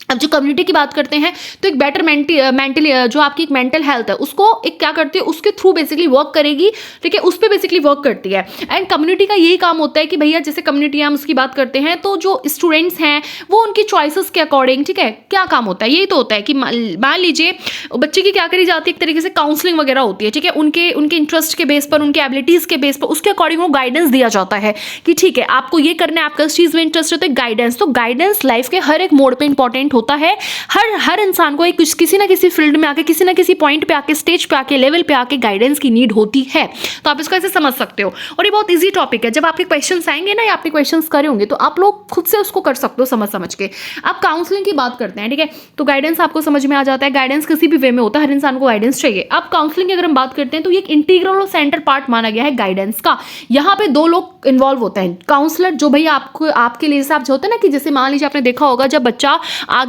अब जो कम्युनिटी की बात करते हैं तो एक बेटर मेंटली जो आपकी एक मेंटल हेल्थ है उसको एक क्या करती है, उसके थ्रू बेसिकली वर्क करेगी, ठीक है, उस पर बेसिकली वर्क करती है। एंड कम्युनिटी का यही काम होता है कि भैया जैसे कम्युनिटी हम उसकी बात करते हैं तो जो स्टूडेंट्स हैं वो उनकी चॉइसेस के अकॉर्डिंग, ठीक है, क्या काम होता है, यही तो होता है कि मान लीजिए बच्चे की क्या करी जाती है, एक तरीके से काउंसलिंग वगैरह होती है, ठीक है, उनके इंटरेस्ट के बेस पर, उनके एबिलिटीज़ के बेस पर, उसके अकॉर्डिंग वो गाइडेंस दिया जाता है कि ठीक है आपको ये करना है, आपका इस चीज़ में इंटरेस्ट है, तो गाइडेंस। तो गाइडेंस लाइफ के हर एक मोड पर इंपॉर्टेंट होता है। हर इंसान को एक किसी ना किसी फील्ड में आके, किसी ना किसी पॉइंट पे आके, स्टेज पे आके, लेवल पे आके गाइडेंस की नीड होती है। तो आप इसको ऐसे समझ सकते हो। और ये बहुत इजी टॉपिक है, जब आपके क्वेश्चंस आएंगे ना या आपने क्वेश्चंस करे होंगे तो आप लोग खुद से उसको कर सकते हो समझ के। अब काउंसलिंग की बात करते हैं, ठीक है, तो गाइडेंस आपको समझ में आ जाता है। गाइडेंस किसी भी वे में होता है, हर इंसान को गाइडेंस चाहिए। अब काउंसलिंग की अगर हम बात करते हैं तो ये एक इंटीग्रल और सेंटर पार्ट माना गया है गाइडेंस का। यहाँ पे दो लोग इन्वॉल्व होते हैं, काउंसलर जो भैया आपको, आपके लिए हिसाब से होता है ना, कि जैसे मान लीजिए आपने देखा होगा जब बच्चा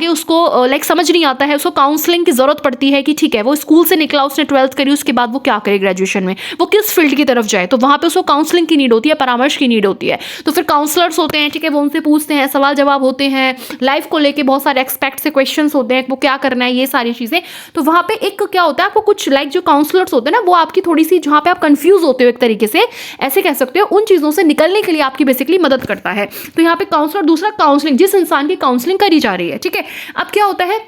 आगे उसको लाइक समझ नहीं आता है, उसको काउंसलिंग की ज़रूरत पड़ती है कि ठीक है वो स्कूल से निकला, उसने 12th करी, उसके बाद वो क्या करे ग्रेजुएशन में, वो किस फील्ड की तरफ जाए, तो वहाँ पे उसको काउंसलिंग की नीड होती है, परामर्श की नीड होती है। तो फिर काउंसलर्स होते हैं, ठीक है, वो उनसे पूछते हैं, सवाल जवाब होते हैं, लाइफ को लेके बहुत सारे एक्सपेक्ट से क्वेश्चन होते हैं, वो क्या करना है, ये सारी चीज़ें। तो वहाँ पे एक क्या होता है, आपको कुछ लाइक जो काउंसलर्स होते हैं ना, वो आपकी थोड़ी सी जहाँ पे आप कंफ्यूज होते हो एक तरीके से, ऐसे कह सकते हो, उन चीज़ों से निकलने के लिए आपकी बेसिकली मदद करता है। तो यहाँ पे काउंसलर, दूसरा काउंसलिंग, जिस इंसान की काउंसलिंग करी जा रही है, ठीक है। अब क्या होता है,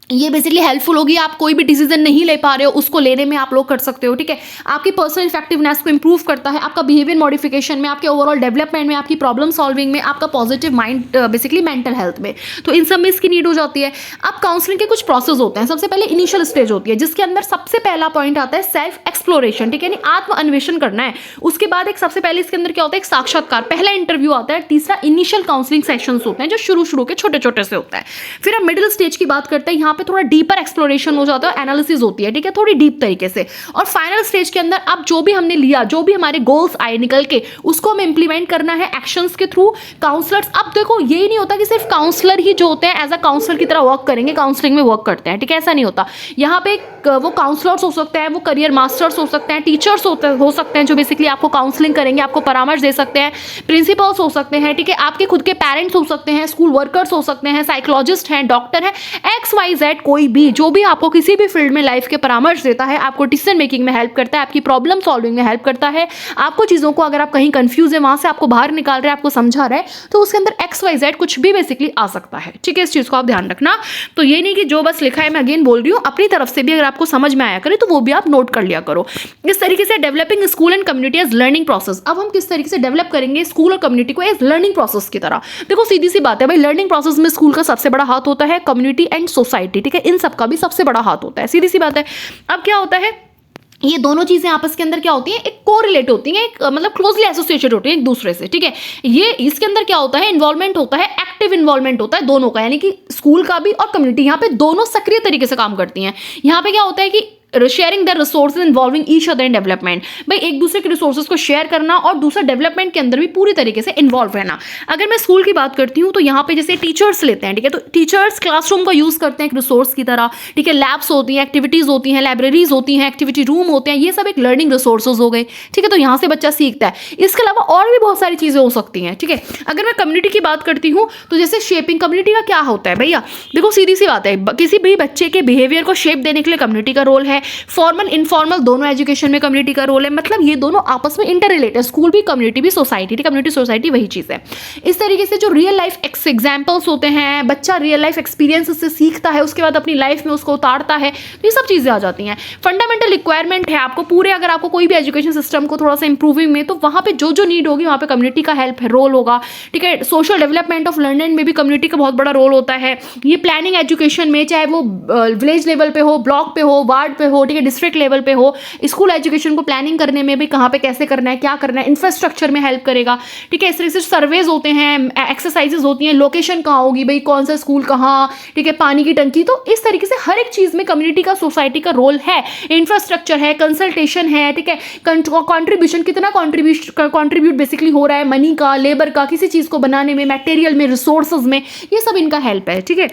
ये बेसिकली हेल्पफुल होगी, आप कोई भी डिसीजन नहीं ले पा रहे हो, उसको लेने में आप लोग कर सकते हो, ठीक है। आपकी पर्सनल इफेक्टिवनेस को इंप्रूव करता है, आपका बिहेवियर मॉडिफिकेशन में, आपके ओवरऑल डेवलपमेंट में, आपकी प्रॉब्लम सॉल्विंग में, आपका positive mind, basically mental health में, तो इन सब में इसकी नीड हो जाती है। अब काउंसलिंग के कुछ प्रोसेस होते हैं। सबसे पहले इनिशियल स्टेज होती है, जिसके अंदर सबसे पहला पॉइंट आता है सेल्फ एक्सप्लोरेशन, ठीक है, यानी आत्म अन्वेषण करना है। उसके बाद एक सबसे पहले इसके अंदर क्या होता है, एक साक्षात्कार, पहला इंटरव्यू आता है। तीसरा इनिशियल काउंसलिंग सेशंस होते हैं, जो शुरू के छोटे छोटे से होता है। फिर हम मिडिल स्टेज की बात करते हैं, यहाँ पे थोड़ा डीपर एक्सप्लोरेशन हो जाता है, एनालिसिस होती है, ठीक है, थोड़ी डीप तरीके से। और फाइनल स्टेज के अंदर अब जो भी हमने लिया, जो भी हमारे गोल्स आए निकल के, उसको हमें इंप्लीमेंट करना है एक्शंस के थ्रू। काउंसलर्स, अब देखो ये नहीं होता कि सिर्फ काउंसलर ही जो होते हैं एज अ काउंसलर की तरह वर्क करेंगे, काउंसलिंग में वर्क करते हैं, ठीक है, ऐसा नहीं होता। यहाँ पे वो काउंसलर्स हो सकते हैं, वो करियर मास्टर्स हो सकते हैं, टीचर्स हो सकते हैं, जो बेसिकली आपको काउंसलिंग करेंगे, आपको परामर्श दे सकते हैं, प्रिंसिपल्स हो सकते हैं, ठीक है, आपके खुद के पेरेंट्स हो सकते हैं, स्कूल वर्कर्स हो सकते हैं, साइकोलॉजिस्ट हैं, डॉक्टर हैं, XYZ, कोई भी जो भी आपको किसी भी फील्ड में लाइफ के परामर्श देता है, आपको डिसीजन मेकिंग में हेल्प करता है, आपकी प्रॉब्लम सॉल्विंग में हेल्प करता है, आपको चीज़ों को, अगर आप कहीं कंफ्यूज है, वहाँ से आपको बाहर निकाल रहा है, आपको समझा रहा है, तो उसके अंदर XYZ कुछ भी बेसिकली आ सकता है, ठीक है। इस चीज़ को आप ध्यान रखना। तो ये नहीं कि जो बस लिखा है, मैं अगेन बोल रही हूँ, अपनी तरफ से भी अगर आपको समझ में आया करे तो वो भी आप नोट कर लिया करो। इस तरीके से developing school and community as learning process. अब हम किस तरीके से डेवलप करेंगे स्कूल और कम्युनिटी को एज लर्निंग प्रोसेस की तरह। देखो सीधी सी बात है भाई, लर्निंग प्रोसेस में स्कूल का सबसे बड़ा हाथ होता है, कम्युनिटी एंड सोसाइटी, ठीक है, इन सबका भी सबसे बड़ा हाथ होता है, सीधी सी बात है। अब क्या होता है, ये दोनों चीजें आपस के अंदर क्या होती हैं, एक कोरिलेट होती हैं, एक मतलब क्लोजली एसोसिएटेड होती हैं एक दूसरे से, ठीक है। ये इसके अंदर क्या होता है, इन्वॉल्वमेंट होता है, एक्टिव इन्वॉल्वमेंट होता है दोनों का, यानी कि स्कूल का भी और कम्युनिटी, यहाँ पे दोनों सक्रिय तरीके से काम करती हैं। यहाँ पे क्या होता है कि sharing the resources involving each other in development, भाई एक दूसरे के रिसोर्सेज को शेयर करना और दूसरा डेवलपमेंट के अंदर भी पूरी तरीके से इन्वॉल्व रहना। अगर मैं स्कूल की बात करती हूँ तो यहाँ पे जैसे टीचर्स लेते हैं, ठीक है, तो टीचर्स क्लासरूम का यूज़ करते हैं एक रिसोर्स की तरह, ठीक है, लैब्स होती हैं, एक्टिविटीज़ होती हैं, लाइब्रेरीज होती हैं, एक्टिविटी रूम होते हैं, ये सब एक लर्निंग रिसोर्सेज हो गए, ठीक है, तो यहाँ से बच्चा सीखता है। इसके अलावा और भी बहुत सारी चीज़ें हो सकती हैं, ठीक है। अगर मैं कम्युनिटी की बात करती हूँ तो जैसे शेपिंग, कम्युनिटी का क्या होता है भैया, देखो सीधी सी बात है, किसी भी बच्चे के बिहेवियर को शेप देने के लिए कम्युनिटी का रोल है, फॉर्मल इनफॉर्मल दोनों एजुकेशन में कम्युनिटी का रोल है, मतलब ये दोनों आपस में इंटर रिलेटेड, स्कूल भी कम्युनिटी भी सोसाइटी, कम्युनिटी सोसाइटी वही चीज़ है। इस तरीके से जो रियल लाइफ एग्जाम्पल्स होते हैं, बच्चा रियल लाइफ एक्सपीरियंस से सीखता है, उसके बाद अपनी लाइफ में उसको उतारता है, तो ये सब चीज़ें आ जाती हैं। फंडामेंटल रिक्वायरमेंट है आपको पूरे, अगर आपको कोई भी एजुकेशन सिस्टम को थोड़ा सा इंप्रूविंग में, तो वहाँ पे जो जो नीड होगी वहाँ पे कम्युनिटी का हेल्प रोल होगा, ठीक है। सोशल डेवलपमेंट ऑफ लर्निंग में भी कम्युनिटी का बहुत बड़ा रोल होता है। ये प्लानिंग एजुकेशन में, चाहे वो विलेज लेवल पे हो, ब्लॉक पे हो, वार्ड पे हो, ठीक है, डिस्ट्रिक्ट लेवल पे हो, स्कूल एजुकेशन को प्लानिंग करने में भी कहाँ पे कैसे करना है, क्या करना है, इंफ्रास्ट्रक्चर में हेल्प करेगा, ठीक है। इस तरह से सर्वेज होते हैं, एक्सरसाइजेज होती हैं, लोकेशन कहाँ होगी भाई, कौन सा स्कूल कहाँ, ठीक है, पानी की टंकी, तो इस तरीके से हर एक चीज़ में कम्युनिटी का, सोसाइटी का रोल है। इंफ्रास्ट्रक्चर है, कंसल्टेशन है, ठीक है, कॉन्ट्रीब्यूशन, कितना कॉन्ट्रीब्यूट बेसिकली हो रहा है, मनी का, लेबर का, किसी चीज़ को बनाने में, मटेरियल में, रिसोर्सेज में, ये सब इनका हेल्प है, ठीक है।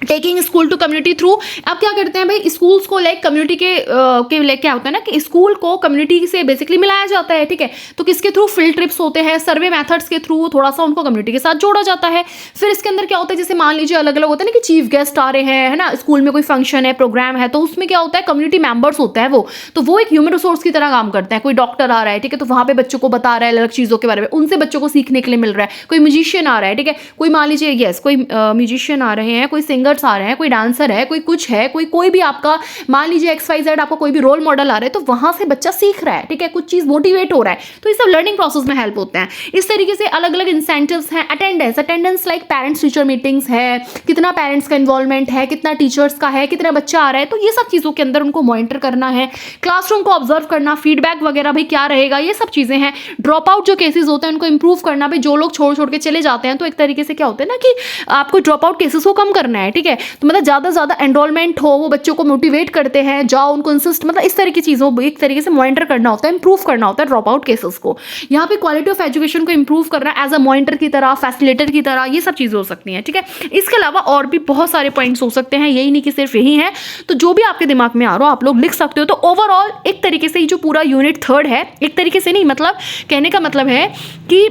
Taking school to community through, अब क्या करते हैं भाई, स्कूल्स को लाइक कम्युनिटी के लाइक क्या होता है ना कि स्कूल को कम्युनिटी से बेसिकली मिलाया जाता है, ठीक है। तो किसके थ्रू, फील्ड ट्रिप्स होते हैं, सर्वे मेथड्स के थ्रू थोड़ा सा उनको कम्युनिटी के साथ जोड़ा जाता है। फिर इसके अंदर क्या होता है, जैसे मान लीजिए अलग अलग होता है ना कि चीफ गेस्ट आ रहे हैं, है ना, स्कूल में कोई फंक्शन है, प्रोग्राम है, तो उसमें क्या होता है, कम्युनिटी मेंबर्स होता है वो एक ह्यूमन रिसोर्स की तरह काम करते हैं। कोई डॉक्टर आ रहा है, ठीक है, तो वहाँ पे बच्चों को बता रहा है अलग चीज़ों के बारे में, उनसे बच्चों को सीखने के लिए मिल रहा है। कोई म्यूजिशियन आ रहा है, ठीक है, कोई मान लीजिए यस कोई म्यूजिशियन आ रहे हैं, कोई सिंगर्स आ रहे हैं, कोई डांसर है, कोई कुछ है, कोई भी आपका मान लीजिए XYZ आपका कोई भी रोल मॉडल आ रहा है, तो वहां से बच्चा सीख रहा है, ठीक है, कुछ चीज मोटिवेट हो रहा है, तो ये सब लर्निंग प्रोसेस में हेल्प होते हैं। इस तरीके से अलग अलग इंसेंटिव्स हैं, attendance like parents teacher meetings है, कितना पेरेंट्स का इन्वॉल्वमेंट है, कितना टीचर्स का है, कितना बच्चा आ रहा है, तो ये सब चीजों के अंदर उनको मॉनिटर करना है, क्लासरूम को ऑब्जर्व करना, फीडबैक वगैरह भाई क्या रहेगा, ये सब चीजें हैं। ड्रॉप आउट जो केसेस होते हैं उनको इंप्रूव करना, भाई जो लोग छोड़ के चले जाते हैं, तो एक तरीके से क्या होता है ना कि आपको ड्रॉप आउट केसेस को कम करना है, ठीक है। ठीक है। तो मतलब ज़्यादा से ज़्यादा एनरोलमेंट हो, वो बच्चों को मोटिवेट करते हैं, जाओ उनको इंसिस्ट, मतलब इस तरह की चीज़ों एक तरीके से मॉनिटर करना होता है, इंप्रूव करना होता है ड्रॉप आउट केसेस को। यहाँ पे क्वालिटी ऑफ एजुकेशन को इंप्रूव करना एज अ मॉनिटर की तरह, फैसिलिटेटर की तरह, ये सब चीज़ें हो सकती हैं, ठीक है। इसके अलावा और भी बहुत सारे पॉइंट्स हो सकते हैं, यही नहीं कि सिर्फ यही है। तो जो भी आपके दिमाग में आ रहा हो आप लोग लिख सकते हो। तो ओवरऑल एक तरीके से ये जो पूरा यूनिट 3 है, एक तरीके से नहीं, मतलब कहने का मतलब है कि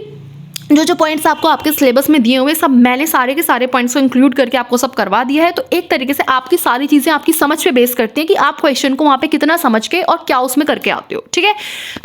जो जो पॉइंट्स आपको आपके सिलेबस में दिए हुए सब मैंने सारे के सारे पॉइंट्स को इंक्लूड करके आपको सब करवा दिया है। तो एक तरीके से आपकी सारी चीज़ें आपकी समझ पे बेस करती हैं कि आप क्वेश्चन को वहाँ पे कितना समझ के और क्या उसमें करके आते हो, ठीक है।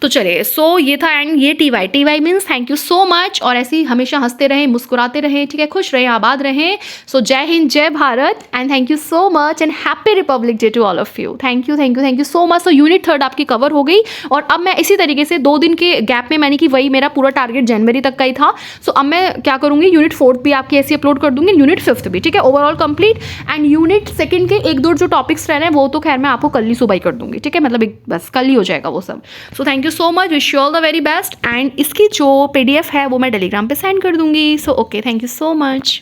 तो चलिए, सो ये था, एंड ये TY means thank you so much, और ऐसे ही हमेशा हंसते रहें, मुस्कुराते रहें, ठीक है, खुश रहें, आबाद रहें। सो जय हिंद, जय Bharat, and thank you so much, and happy Republic Day to all of you. Thank you, thank you, thank you so much. तो यूनिट 3 आपकी कवर हो गई, और अब मैं इसी तरीके से 2 दिन के गैप में, मैंने कि वही मेरा पूरा टारगेट जनवरी तक का ही था। सो अब मैं क्या करूंगी, यूनिट 4 भी आपकी ऐसी अपलोड कर दूंगी, यूनिट 5 भी, ठीक है, ओवरऑल कंप्लीट। एंड यूनिट 2 के 1-2 जो टॉपिक्स रह रहे हैं वो तो खैर मैं आपको कल ही सुबह ही कर दूंगी, ठीक है, मतलब बस कल ही हो जाएगा वो सब। So thank you so much, wish you all the very best. And इसकी जो PDF है वो मैं टेलीग्राम पे सेंड कर दूंगी। So okay, thank you so much.